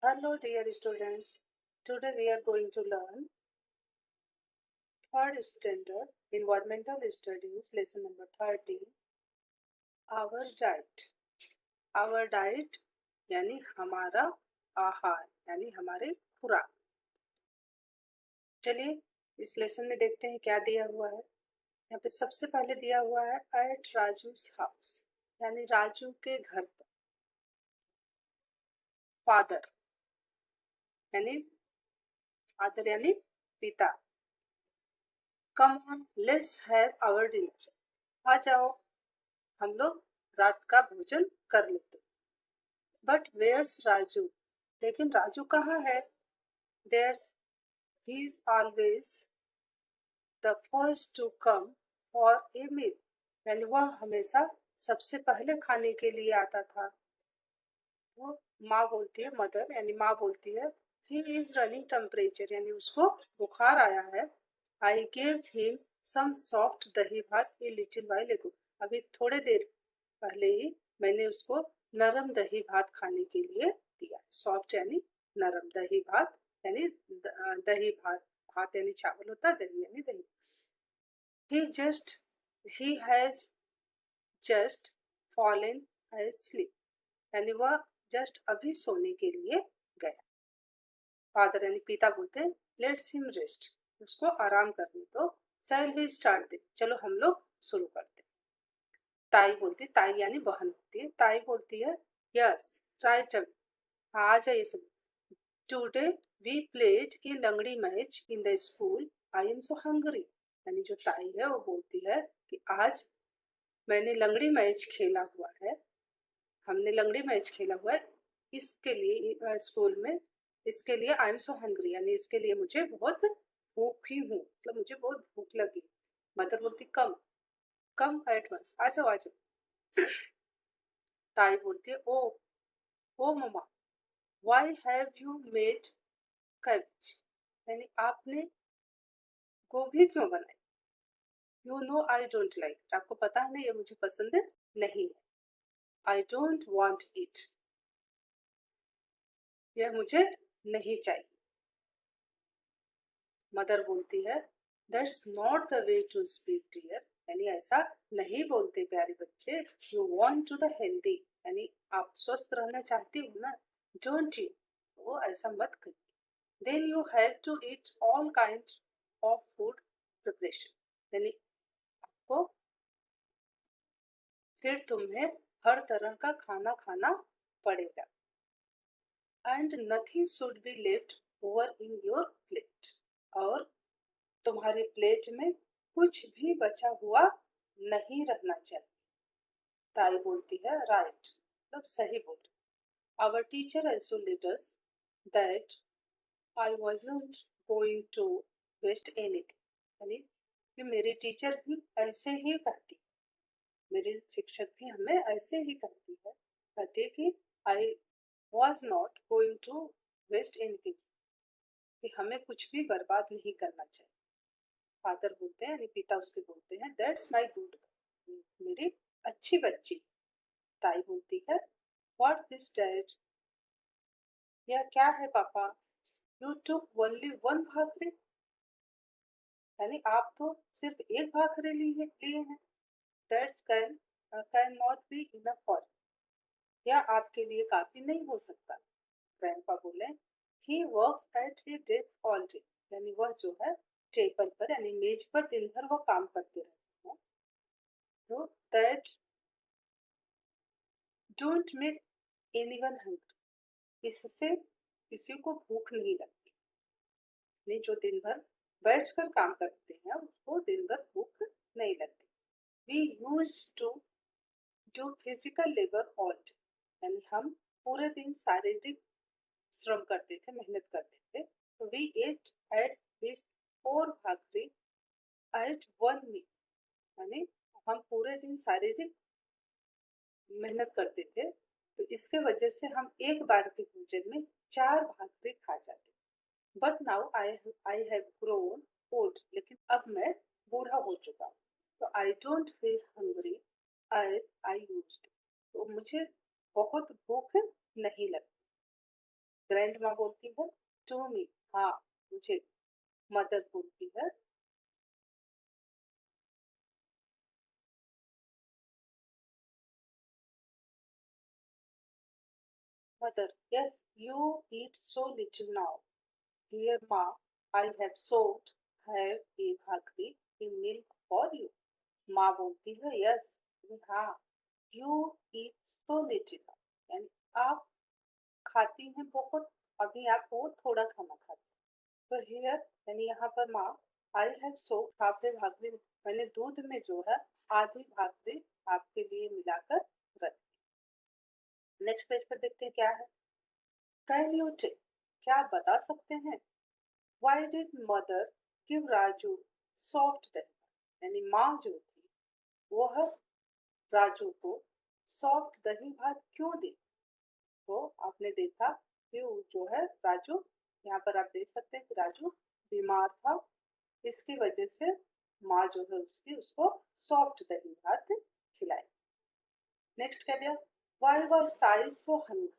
Hello dear students, today we are going to learn third standard environmental studies lesson number 13 our diet. Our diet यानी हमारा आहार यानी हमारे खुराक। चलिए इस लेसन में देखते हैं क्या दिया हुआ है। यहाँ पे सबसे पहले दिया हुआ है एट राजू's हाउस यानी राजू के घर पर। फादर यानी पिता। Come on let's have our dinner, आ जाओ हम लोग रात का भोजन कर लेते। बट वेयर्स राजू, लेकिन राजू कहाँ है? There's he is always the first to come for a meal, यानी वह हमेशा सबसे पहले खाने के लिए आता था। वो माँ बोलती है, मदर यानी माँ बोलती है ही इज रनिंग टेम्परेचर, यानी उसको बुखार आया है। I gave him some soft dahi bhat a little while एगो, अभी थोड़े देर पहले ही मैंने उसको नरम दही भात खाने के लिए दिया। सॉफ्ट यानी नरम, दही भात यानी दही भात, भात यानी चावल होता है, दही यानी दही। He has just fallen asleep, यानी वह जस्ट अभी सोने के लिए गया। फादर यानी पिता बोलते हैं लेट्स हिम रेस्ट, उसको आराम करने दो। शैल वी स्टार्ट दे, चलो हम लोग शुरू करते। ताई बोलती, ताई यानी बहन होती है। ताई बोलती है यस राइट, हाँ आ जाइए सब। टुडे वी प्लेड ए लंगड़ी match in the school, I am so hungry, यानी जो ताई है वो बोलती है कि आज मैंने लंगड़ी मैच खेला हुआ है, हमने लंगड़ी मैच खेला हुआ है इसके लिए स्कूल में, इसके लिए आई एम सो हंग्री, यानी इसके लिए मुझे बहुत भूखी हूँ, मतलब मुझे बहुत भूख लगी। मदर बोलती कम कम एट वंस, आ जाओ आ जाओ। ताई बोलती है oh mamma why have you made cabbage, यानी आपने गोभी क्यों बनाई? You know I don't like, आपको पता है ना ये मुझे पसंद नहीं है। आई डोंट वांट इट, यह मुझे नहीं चाहिए। मदर बोलती है that's not the way to speak dear, यानी ऐसा नहीं बोलते प्यारे बच्चे। You want to the healthy, यानी आप स्वस्थ रहना चाहती हो ना, डोंट यू, वो ऐसा मत करिए। Then you have to eat all kind of food preparation, यानी आपको फिर तुम्हें हर तरह का खाना खाना पड़ेगा। And nothing should be left over in your plate, और तुम्हारी प्लेट में कुछ भी बचा हुआ नहीं रहना चाहिए। ताई बोलती है राइट, मतलब सही बोल रही। Our teacher also let us that I wasn't going to waste anything, यानी कि मेरी टीचर भी ऐसे ही कहती, मेरी शिक्षक भी हमें ऐसे ही कहती है, कहती कि I was not going to waste anything, कि हमें कुछ भी बर्बाद नहीं करना चाहिए। फादर बोलते हैं यानी पिता उसके बोलते हैं दैट्स माई गुड, मेरी अच्छी बच्ची। ताई बोलती है व्हाट दिस डैड, यह क्या है पापा? You took only one bhakri, यानी आप तो सिर्फ एक भाखरी लिए हैं। That's can not be enough for, यह आपके लिए काफी नहीं हो सकता। ग्रैंडपा बोले he works at A desk all day, यानी वह जो है टेबल पर यानी मेज पर दिन भर वो काम करते रहते हैं। तो that don't make anyone hungry, इससे किसी को भूख नहीं लगती, नहीं जो दिन भर बैठकर काम करते हैं उसको दिन भर भूख नहीं लगती। We use to do physical labour all day, यानी हम पूरे दिन शारीरिक श्रम करते थे, मेहनत करते थे। तो we ate at least 4 bhakri at 1 meal, यानी हम पूरे दिन शारीरिक मेहनत करते थे, तो इसके वजह से हम एक बार के भोजन में 4 भाकरी खा जाते। But now I have grown old, लेकिन अब मैं बूढ़ा हो चुका हूँ, तो I don't feel hungry as I used to, तो मुझे बहुत भूख नहीं लगती। ग्रैंड माँ बोलती है टू मी, हाँ मुझे। मदर बोलती है mother, yes you eat so little now. Dear माँ, I have thought have a bhakri in milk for you. माँ बोलती है यस, हाँ, यू ईट सो लिटिल, यानी आप खाती हैं बहुत, अभी आप बहुत थोड़ा खाना खाती हैं। तो हियर यानी यहाँ पर माँ, आई हैव सोक्ड हाफ ए भाकरी, मैंने दूध में जो है आधी भाकरी आपके लिए मिलाकर रख। नेक्स्ट पेज पर देखते हैं क्या है। कैन यू टेल, क्या आप बता सकते हैं, why did mother give Raju soft दही, यानी माँ जो थी वह राजू को सॉफ्ट दही भात क्यों दी। तो आपने देखा कि वो जो है राजू, यहाँ पर आप देख सकते हैं कि राजू बीमार था, इसकी वजह से माँ जो है उसकी उसको सॉफ्ट दही भात खिलाई। नेक्स्ट क्या दिया, वाई वाज ताई सो हंग्री,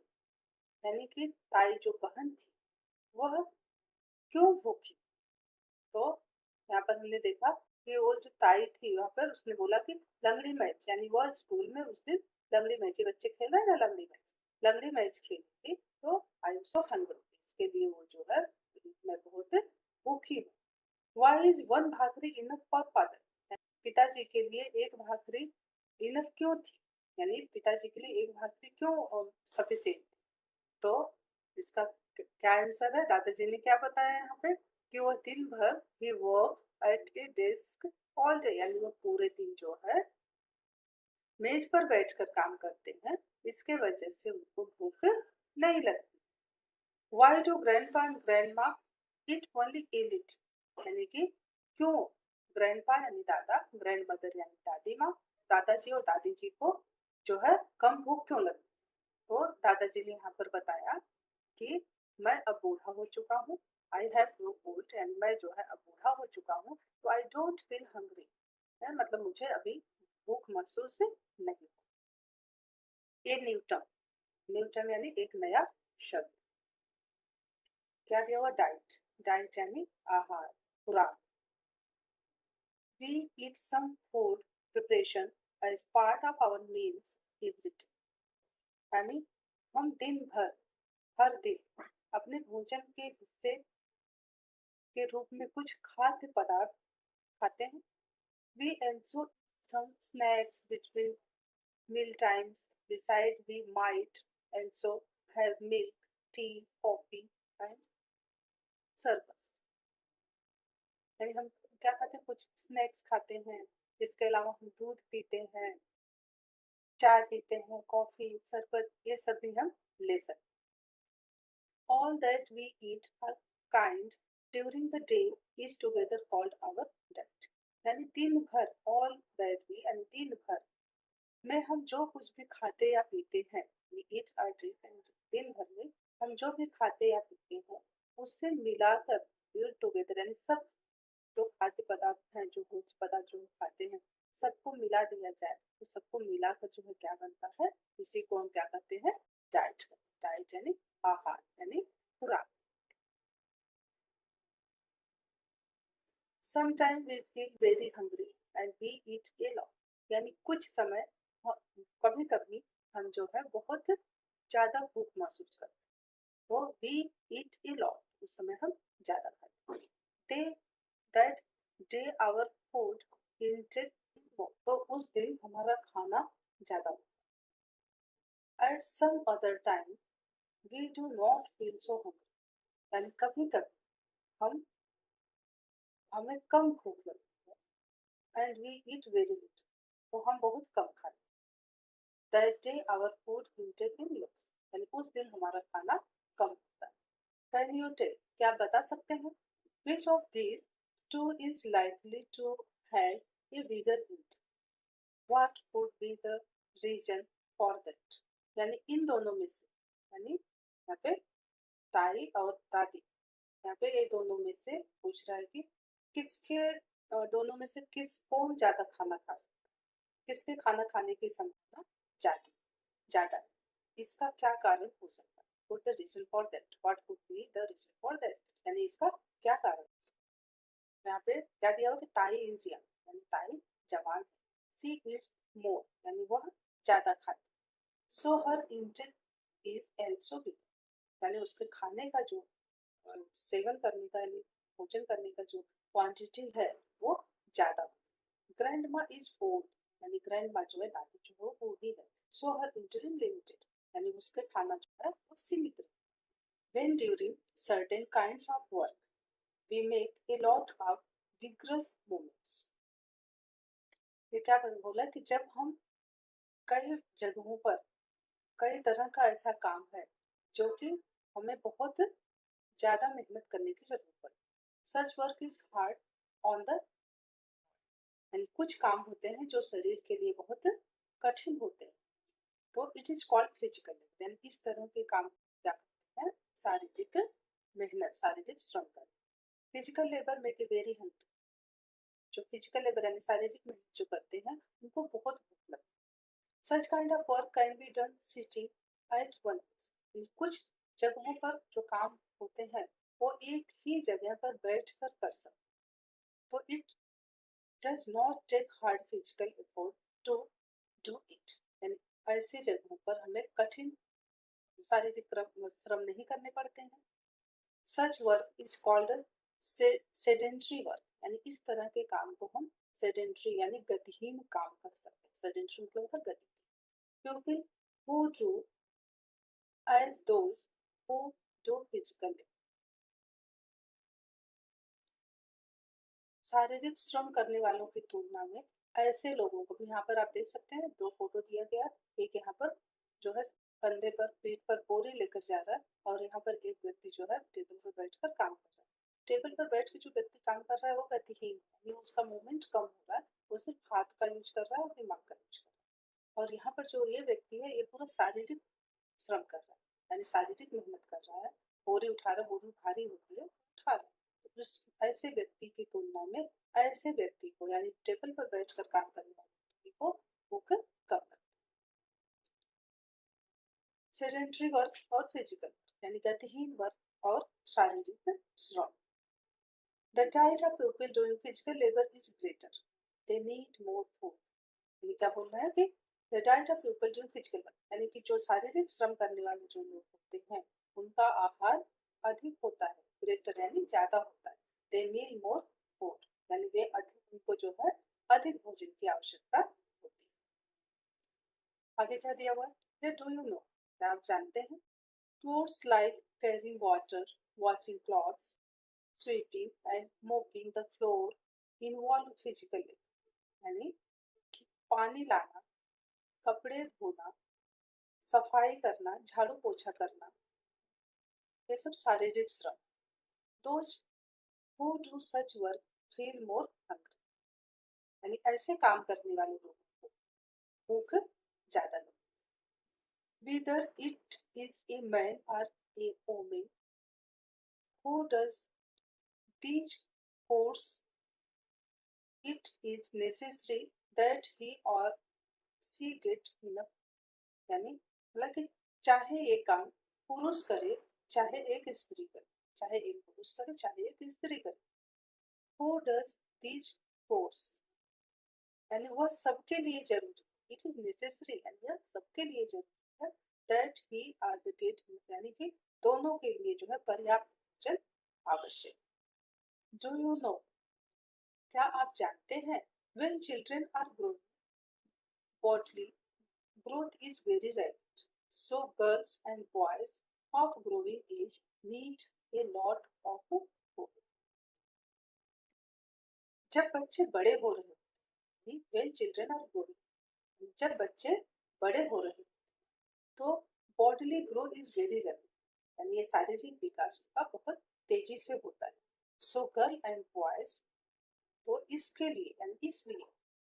यानी कि ताई जो बहन थी वह क्यों भूखी। तो यहाँ पर हमने देखा कि वो जो ताई थी वहाँ पर उसने बोला कि लंगड़ी मैच, यानी वह स्कूल में उस दिन लंगड़ी मैच, बच्चे खेल रहे हैं ना लंगड़ी मैच खेली थी, तो आई एम सो हंग्री, इसके लिए वो जो है मैं बहुत भूखी हूँ। Why is one bhakri enough for father, पिताजी के लिए एक भाकरी इनफ क्यों थी, यानी पिताजी के लिए एक भाकरी क्यों सफिशिएंट। तो इसका क्या आंसर है, दादाजी ने क्या बताया यहाँ पे कि वो दिन भर he works at A desk all day, यानी वो पूरे दिन जो है मेज पर बैठकर काम करते हैं, इसके वजह से उनको भूख नहीं लगती। Why do grandpa and grandma eat only a little, यानी कि क्यों ग्रैंडपा यानी दादा, ग्रैंड मदर यानी दादी माँ, दादाजी और दादी जी को जो है कम भूख क्यों लगती। तो दादाजी ने यहाँ पर बताया कि मैं अब बूढ़ा हो चुका हूँ, आई हैव ग्रो ओल्ड, यानी मैं जो है अब बूढ़ा हो चुका हूँ, तो आई डोंट फील हंग्री, मतलब मुझे अभी भूख महसूस नहीं। ये न्यू टर्म, न्यू टर्म यानी एक नया शब्द, क्या दिया हुआ, डाइट, डाइट यानी आहार, खुराक। We eat some food preparation as part of our meals every day, यानी हम दिन भर हर दिन अपने भोजन के हिस्से के रूप में कुछ खाद्य पदार्थ खाते हैं। We also some snacks between meal times. Besides, we might also have milk, tea, coffee, and सर्बस, यानी हम क्या खाते हैं, कुछ स्नैक्स खाते हैं, इसके अलावा हम दूध पीते हैं, चाय पीते हैं, कॉफी, शरबत, ये सब भी हम ले सकते हैं। All that we eat are kind during the day is together called our diet, यानी दिन भर all that we यानी दिन भर में हम जो कुछ भी खाते या पीते हैं, we eat our drink, and दिन भर में हम जो भी खाते या पीते हैं उससे मिलाकर टुगेदर, यानी सब जो खाद्य पदार्थ हैं, जो भोज्य पदार्थ जो खाते हैं सबको मिला दिया जाए, तो सबको मिलाकर जो है क्या बनता है, इसी को हम क्या कहते हैं, डाइट। डाइट यानी आहार यानी खुराक। Sometime we feel very hungry and we eat a lot, यानी कुछ समय कभी कभी हम जो है बहुत ज्यादा भूख महसूस करते हैं, तो वी ईट ए लॉट, उस समय हम ज्यादा खाते हैं। They that day our food intake, तो उस दिन हमारा खाना ज्यादा होता है। At some other time we do not feel so hungry, यानी कभी कभी हम हमें कम भूख लगती है, and we eat very little, तो हम बहुत कम खाते हैं। That day our food intake in less, यानी उस दिन हमारा खाना कम होता है। कैन यू टेल, क्या आप बता सकते हैं, which of these two is likely to have a bigger intake, what would be the reason for that, यानी इन दोनों में से, यानी यहाँ पे ताई और दादी, यहाँ पे ये दोनों में से पूछ रहा है कि किसके दोनों में से किस कौन ज्यादा खाना खा सकता है, किसके खाना खाने की संभावना ज्यादा ज्यादा है, इसका क्या कारण हो सकता है। Put the reason for that, what could be the reason for that, यानी इसका क्या कारण है। यहाँ पे क्या दिया हुआ कि ताई इज यंग, यानी ताई जवान है। शी ईट्स मोर, यानी वह ज्यादा खाती। सो हर इंटेक इज एल्सो बिग, यानी उसके खाने का जो सेवन करने का यानी भोजन करने का जो क्वांटिटी है वो ज्यादा। ग्रैंड माँ इज ओल्ड, यानी ग्रैंड माँ जो है दादी जो है बूढ़ी है। सो हर इंटेलिन लिमिटेड, यानी उसके खाना जो है वो सीमित है। When during certain kinds of work, we make a lot of vigorous movements. ये क्या बोला कि जब हम कई जगहों पर कई तरह का ऐसा काम है जो कि हमें बहुत ज्यादा मेहनत करने की जरूरत पड़ती। Such work is hard on the, यानी कुछ काम होते हैं जो शरीर के लिए बहुत कठिन होते हैं, तो it is called physical labour, यानी इस तरह के काम क्या करते हैं, शारीरिक मेहनत, शारीरिक श्रम करते। फिजिकल लेबर में वेरी हंग्री, जो फिजिकल लेबर यानी शारीरिक मेहनत जो करते हैं उनको बहुत भूख लगती है। Such kind of work can be done sitting at one place, कुछ जगहों पर जो काम होते हैं वो एक ही जगह पर बैठकर कर सकते, तो it does not take hard physical effort to do it, यानी ऐसी जगहों पर हमें कठिन शारीरिक श्रम नहीं करने पड़ते हैं। Such work is called sedentary work, यानी इस तरह के काम को हम सेडेंट्री यानी गतिहीन काम कर सकते हैं। सेडेंट्री मतलब होता है गतिहीन, क्योंकि who do as those who do physical labor, शारीरिक श्रम करने वालों की तुलना में ऐसे लोगों को, यहाँ पर आप देख सकते हैं दो फोटो दिया गया, एक यहाँ पर जो है कंधे पर पीठ पर बोरी लेकर जा रहा है और यहाँ पर एक व्यक्ति जो है टेबल पर बैठकर काम कर रहा है। टेबल पर बैठ के जो व्यक्ति काम कर रहा है वो गतिहीन है, उसका मूवमेंट कम हो रहा है, वो सिर्फ हाथ का यूज कर रहा है और दिमाग का यूज कर रहा है। और यहाँ पर जो ये व्यक्ति है ये पूरा शारीरिक श्रम कर रहा है, यानी शारीरिक मेहनत कर रहा है, बोरी उठा रहा है, बोरी भारी होती है उठा रहा है। तो उस ऐसे व्यक्ति की तुलना में ऐसे व्यक्ति को, यानी टेबल पर बैठकर काम करने वाले व्यक्ति को भूख कम लगती है। सेडेंटरी वर्क और फिजिकल वर्क, यानी गतिहीन वर्क और शारीरिक श्रम। The diet of people doing physical labor is greater. They need more food. यानी क्या बोल रहा है कि the diet of people doing physical work, यानी कि जो शारीरिक श्रम करने वाले जो लोग होते हैं उनका आहार अधिक होता है, ग्रेटर यानी ज्यादा होता है। They need more food, यानी वे अधिक, उनको जो है अधिक भोजन की आवश्यकता होती है। आगे क्या दिया हुआ है, do you know, क्या आप जानते हैं, chores like carrying water, washing clothes, sweeping and mopping the floor involve physical labor, यानी पानी लाना, कपड़े धोना, सफाई करना, झाड़ू पोछा करना, ये सब शारीरिक श्रम। Those who do such work feel more hungry, यानी ऐसे काम करने वाले लोगों को भूख ज्यादा लगती है। Whether it is a man or a woman who does these chores, it is necessary that he or she get enough, यानी मतलब कि चाहे ये काम पुरुष करे चाहे एक स्त्री करे, चाहे एक पुरुष करे चाहे एक स्त्री करे, who does these chores, यानी वह सबके लिए जरूरी, इट इज नेसेसरी, यानी यह सबके लिए जरूरी है, that he are the gate, यानी कि दोनों के लिए जो है पर्याप्त भोजन आवश्यक। डू यू नो, क्या आप जानते हैं, when children are growing bodily growth is very rapid, so girls and boys of growing age need a lot of food. जब बच्चे बड़े हो रहे होते हैं, when children are growing, जब बच्चे बड़े हो रहे हैं तो bodily growth is very rapid, यानी ये शारीरिक विकास का बहुत तेजी से होता है। So girl and boys, तो इसके लिए यानी इसलिए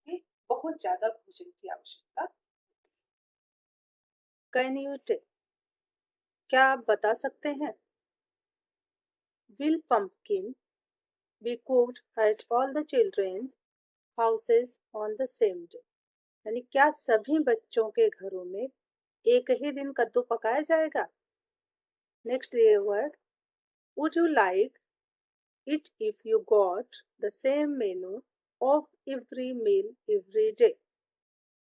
कि बहुत ज्यादा भोजन की आवश्यकता। कैन यू टेल, क्या आप बता सकते हैं, will pumpkin be cooked at all the children's houses on the same day, यानी क्या सभी बच्चों के घरों में एक ही दिन कद्दू पकाया जाएगा। नेक्स्ट दिए हुआ है, would you like it if you got the same menu of every meal every day?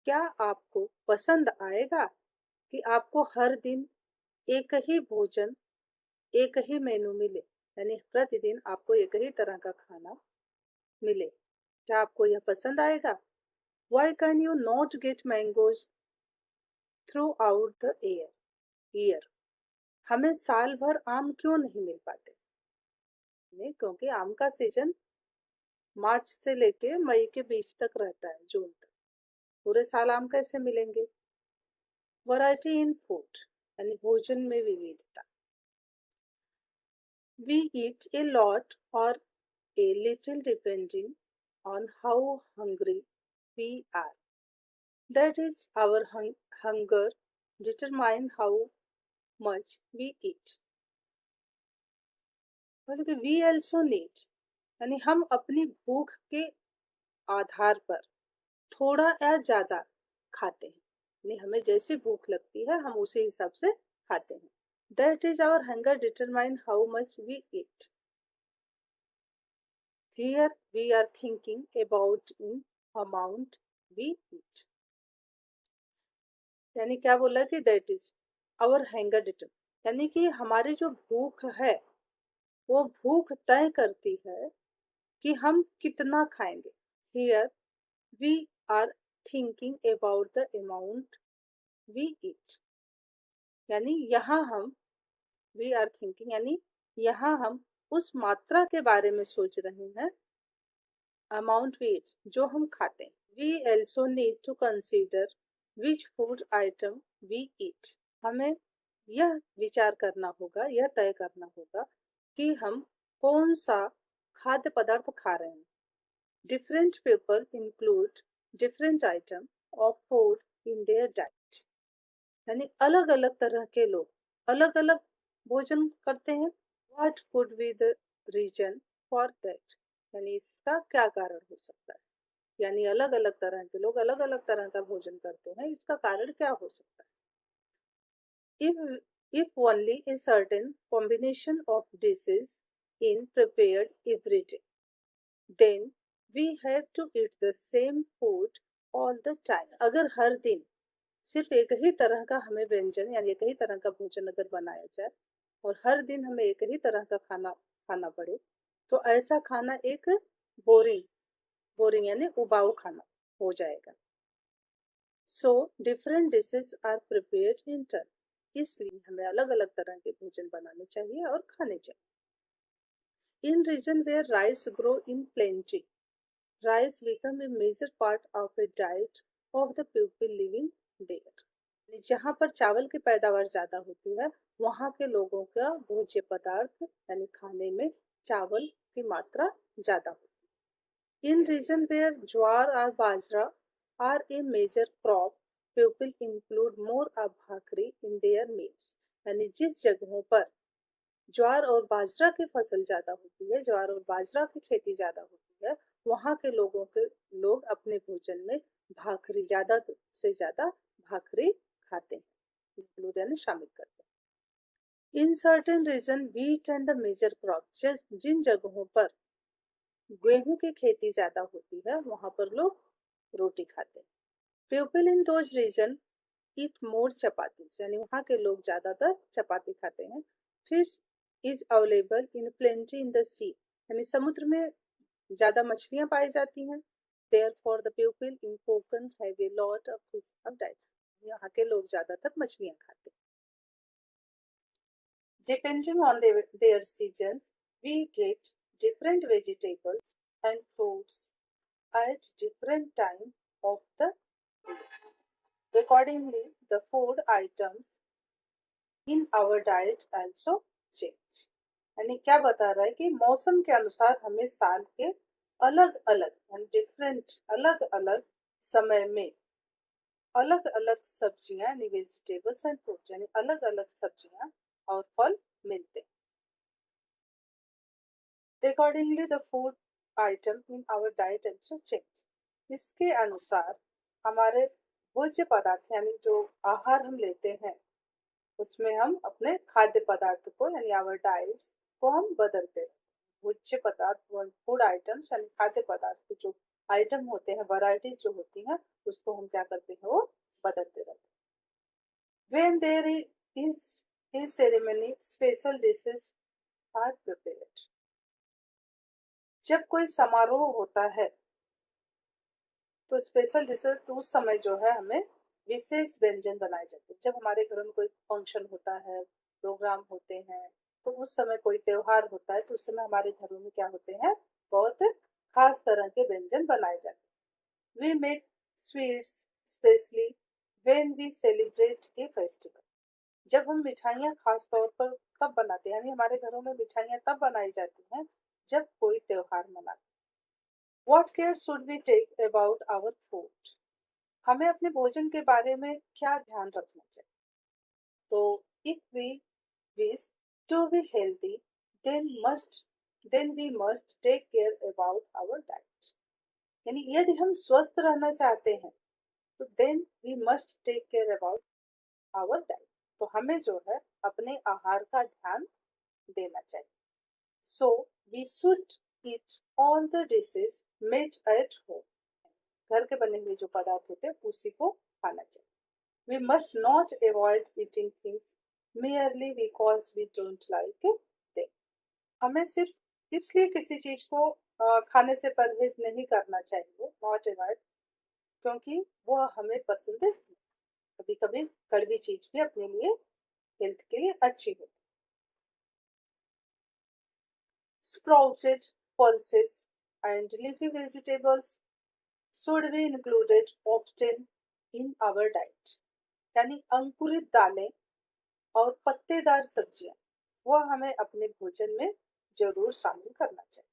क्या आपको पसंद आएगा कि आपको हर दिन एक ही भोजन, एक ही मेनू मिले, यानी प्रतिदिन आपको एक ही तरह का खाना मिले? क्या आपको यह पसंद आएगा? Why can you not get mangoes throughout the year? हमें साल भर आम क्यों नहीं मिल पाते? नहीं, क्योंकि आम का सीजन मार्च से लेके मई के बीच तक रहता है, जून तक। पूरे साल आम कैसे मिलेंगे? वैरायटी इन फूड, यानी भोजन में विविधता। वी ईट ए लॉट और a little depending on how hungry we are. That is our hunger determine how much we eat. मतलब वी ऑल्सो नीड, यानी हम अपनी भूख के आधार पर थोड़ा या ज्यादा खाते हैं, यानी हमें जैसे भूख लगती है हम उसी हिसाब से खाते हैं। That is our hunger determine how much we eat. Here we are thinking about in amount we eat. यानी क्या बोला कि that is our hunger determine, यानी कि हमारी जो भूख है वो भूख तय करती है कि हम कितना खाएंगे। Here we are thinking about the amount we eat. यानी यहाँ हम we are thinking, यानी यहाँ हम उस मात्रा के बारे में सोच रहे हैं, अमाउंट वी ईट, जो हम खाते हैं। We also need to consider which food item we eat. हमें यह विचार करना होगा, यह तय करना होगा कि हम कौन सा खाद्य पदार्थ खा रहे हैं। Different people include different item of food in their diet, यानी अलग अलग तरह के लोग अलग अलग भोजन करते हैं। What could be the reason for that, यानी इसका क्या कारण हो सकता है? यानी अलग अलग तरह के लोग अलग अलग तरह का भोजन करते हैं, इसका कारण क्या हो सकता है? If only a certain combination of dishes in prepared every day, then we have to eat the same food all the time. अगर हर दिन सिर्फ एक ही तरह का हमें व्यंजन यानी एक ही तरह का भोजन अगर बनाया जाए और हर दिन हमें एक ही तरह का खाना खाना पड़े, तो ऐसा खाना एक बोरिंग यानी उबाऊ खाना हो जाएगा। So different dishes are prepared in turn, इसलिए हमें अलग अलग तरह के भोजन बनाने चाहिए और खाने चाहिए। In region where rice grow in plenty, rice become a major part of a diet of the people living there. जहाँ पर चावल की पैदावार ज्यादा होती है वहाँ के लोगों का भोज्य पदार्थ यानी खाने में चावल की मात्रा ज्यादा होती है। इन रीजन वेयर ज्वार और बाजरा are a major crop, people include more of bhakri in their meals, यानी जिस जगहों पर ज्वार और बाजरा की फसल ज्यादा होती है, ज्वार और बाजरा की खेती ज्यादा होती है, वहाँ के लोग अपने भोजन में भाकरी ज्यादा से ज्यादा भाकरी खाते हैं, इंक्लूड यानी शामिल करते हैं। In certain region wheat and the major crop, जिन जगहों पर गेहूं की खेती ज्यादा होती है वहां पर लोग रोटी खाते हैं। People in those region eat more chapati, यानी वहाँ के लोग ज्यादातर चपाती खाते हैं। Fish is available in plenty in the sea, यानी समुद्र में ज्यादा मछलियां पाई जाती हैं। Therefore the people in Konkan have a lot of fish of diet, यहाँ के लोग ज्यादातर मछलियां खाते हैं। Depending on their seasons we get different vegetables and fruits at different time of the year. Accordingly, the food items in our diet also change. यानी क्या बता रहा है कि मौसम के अनुसार हमें साल के अलग अलग डिफरेंट अलग अलग समय में अलग अलग सब्जियां यानी वेजिटेबल्स एंड फ्रूट यानी अलग अलग सब्जियां और फल मिलते हैं। Accordingly, the food item in our diet also change. इसके अनुसार हमारे भोज्य पदार्थ यानी जो आहार हम लेते हैं उसमें हम अपने खाद्य पदार्थ को यानी आवर डाइट्स को हम बदलते रहते हैं। भोज्य पदार्थ, फूड आइटम्स यानी खाद्य पदार्थ के जो आइटम होते हैं, वैरायटी जो होती हैं, उसको हम क्या करते हैं, वो बदलते रहते हैं। When there is a ceremony, special dishes are prepared. जब कोई समारोह होता है तो स्पेशल डिशेज, तो उस समय जो है हमें विशेष व्यंजन बनाए जाते हैं। जब हमारे घर में कोई फंक्शन होता है, प्रोग्राम होते हैं, तो उस समय कोई त्योहार होता है, तो उस समय हमारे घरों में क्या होते हैं, बहुत खास तरह के व्यंजन बनाए जाते हैं। We make sweets specially when we celebrate a festival. जब हम मिठाइयाँ खास तौर पर तब बनाते हैं, यानी हमारे घरों में मिठाइयाँ तब बनाई जाती हैं जब कोई त्योहार मनाते हैं। What care should we take about our food? हमें अपने भोजन के बारे में क्या ध्यान रखना चाहिए? तो if we wish to be healthy, then we must take care about our diet. यानी यदि हम स्वस्थ रहना चाहते हैं तो then we must take care about our diet. तो हमें जो है अपने आहार का ध्यान देना चाहिए. So we should eat all the dishes made at home. घर के बने हुए जो पदार्थ होते हैं उसी को खाना चाहिए. We must not avoid eating things merely because we don't like them. हमें सिर्फ इसलिए किसी चीज को खाने से परहेज नहीं करना चाहिए, not avoid, क्योंकि वो हमें पसंद है. कभी कभी कड़वी चीज भी अपने लिए, हेल्थ के लिए अच्छी होती है. Sprouted pulses and leafy vegetables should be included often in our diet. यानी अंकुरित दालें और पत्तेदार सब्जियां वो हमें अपने भोजन में जरूर शामिल करना चाहिए.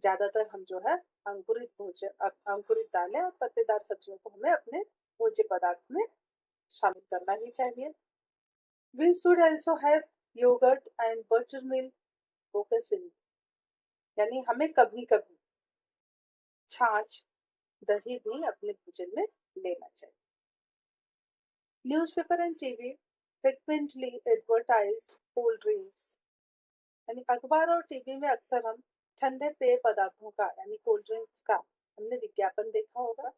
ज्यादातर हम जो है अंकुरित दालें और पत्तेदार सब्जियों को हमें अपने भोज्य पदार्थ में शामिल करना ही चाहिए. We should also have yogurt and buttermilk occasionally. यानी हमें कभी कभी छाछ, दही भी अपने भोजन में लेना चाहिए. Newspaper and TV frequently advertise cold drinks. यानी अखबार और टीवी में अक्सर हम ठंडे पेय पदार्थों का यानी कोल्ड ड्रिंक्स का हमने विज्ञापन देखा होगा.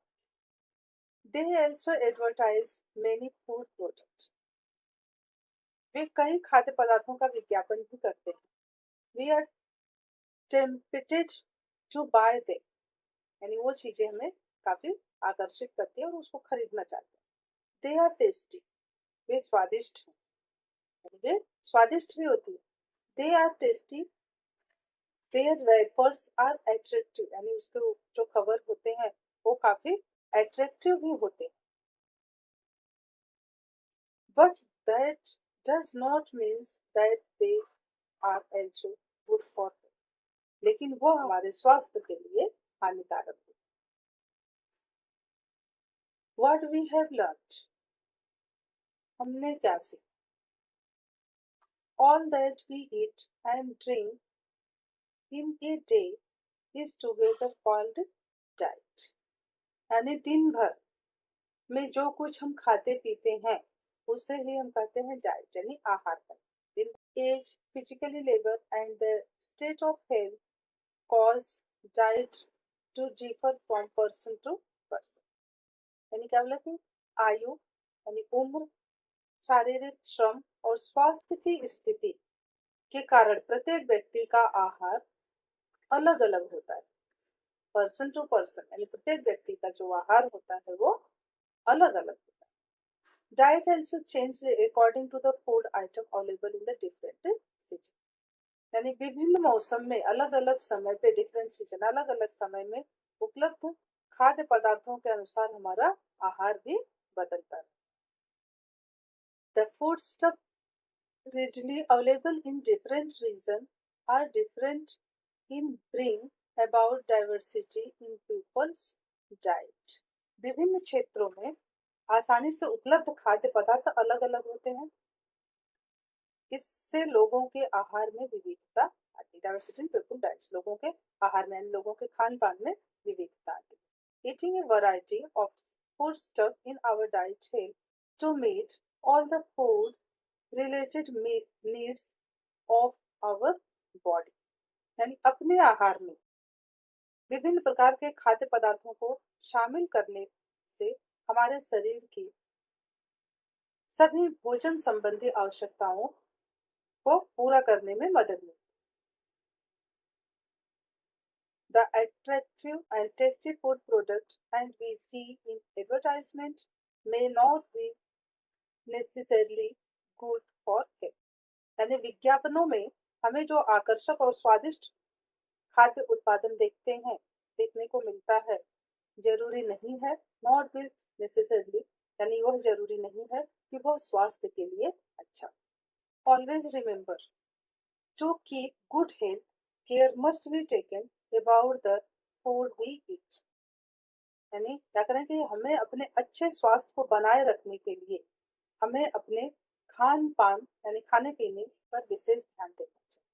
They also advertise many food products. वे कई खाद्य पदार्थों का विज्ञापन भी करते हैं. We are tempted to buy them. यानी वो चीजें हमें काफी आकर्षित करती है और उसको खरीदना चाहते हैं. They are tasty. वे स्वादिष्ट हैं, वे स्वादिष्ट भी होती है. They are tasty. Their wrappers are attractive. यानी उसके जो कवर होते हैं वो काफी अट्रैक्टिव भी होते हैं. But that does not mean that they are also good for health. लेकिन वो हमारे स्वास्थ्य के लिए हानिकारक है. What we have learned. हमने क्या सीखा? All that we eat and drink in a day is together called diet. यानी दिन भर में जो कुछ हम खाते पीते हैं उसे ही हम कहते हैं डाइट यानी आहार. दिन age, physically labour and the state of health cause diet to differ from person to person. यानी क्या बोला कि आयु यानी उम्र, शारीरिक श्रम और स्वास्थ्य की स्थिति के कारण प्रत्येक व्यक्ति का आहार अलग अलग होता है. पर्सन टू पर्सन यानी प्रत्येक व्यक्ति का जो आहार होता है वो अलग अलग होता है. Diet also changed according to the food item available in the different season. यानी विभिन्न मौसम में अलग अलग समय पे, डिफरेंट सीजन, अलग अलग समय में उपलब्ध खाद्य पदार्थों के अनुसार हमारा आहार भी बदलता है. The food stuff readily available in different regions are different in bring about diversity in people's diet. विभिन्न क्षेत्रों में आसानी से उपलब्ध खाद्य पदार्थ अलग अलग होते हैं. इससे लोगों के आहार में विविधता आती है. डाइवर्सिटी इन पीपल डाइट्स, लोगों के आहार में, लोगों के खान पान में विविधता आती है. Eating a variety of food stuff in our diet help to meet all the food related needs of our body, यानी अपने आहार में विभिन्न प्रकार के खाद्य पदार्थों को शामिल करने से हमारे शरीर की सभी भोजन संबंधी आवश्यकताओं को पूरा करने में मदद मिलती है। The attractive and tasty food product and we see in advertisement may not be necessarily good for health. यानी विज्ञापनों में हमें जो आकर्षक और स्वादिष्ट खाद्य उत्पादन देखने को मिलता है, जरूरी नहीं है, नॉट बी नेसेसरली, यानी वह जरूरी नहीं है कि वह स्वास्थ्य के लिए अच्छा। Always remember, to keep good health care must be taken about the food we eat. यानी क्या करें कि हमें अपने अच्छे स्वास्थ्य को बनाए रखने के लिए हमें अपने खान पान यानी खाने पीने पर विशेष ध्यान देना चाहिए।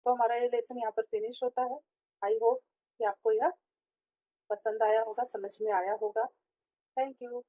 तो हमारा ये लेसन यहाँ पर फिनिश होता है। आई होप कि आपको यह पसंद आया होगा, समझ में आया होगा। Thank you.